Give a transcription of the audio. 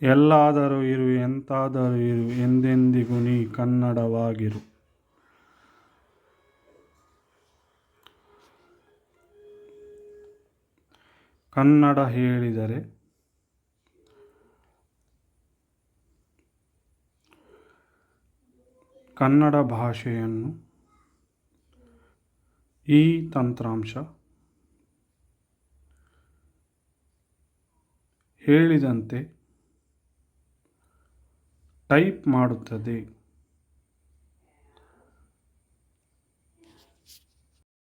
ಎಲ್ಲಾದರೂ ಇರು ಎಂತಾದರೂ ಇರು ಎಂದೆಂದಿಗೂ ನೀ ಕನ್ನಡವಾಗಿರು. ಕನ್ನಡ ಹೇಳಿದರೆ ಕನ್ನಡ ಭಾಷೆಯನ್ನು ಈ ತಂತ್ರಾಂಶ ಹೇಳಿದಂತೆ ಟೈಪ್ ಮಾಡುತ್ತದೆ.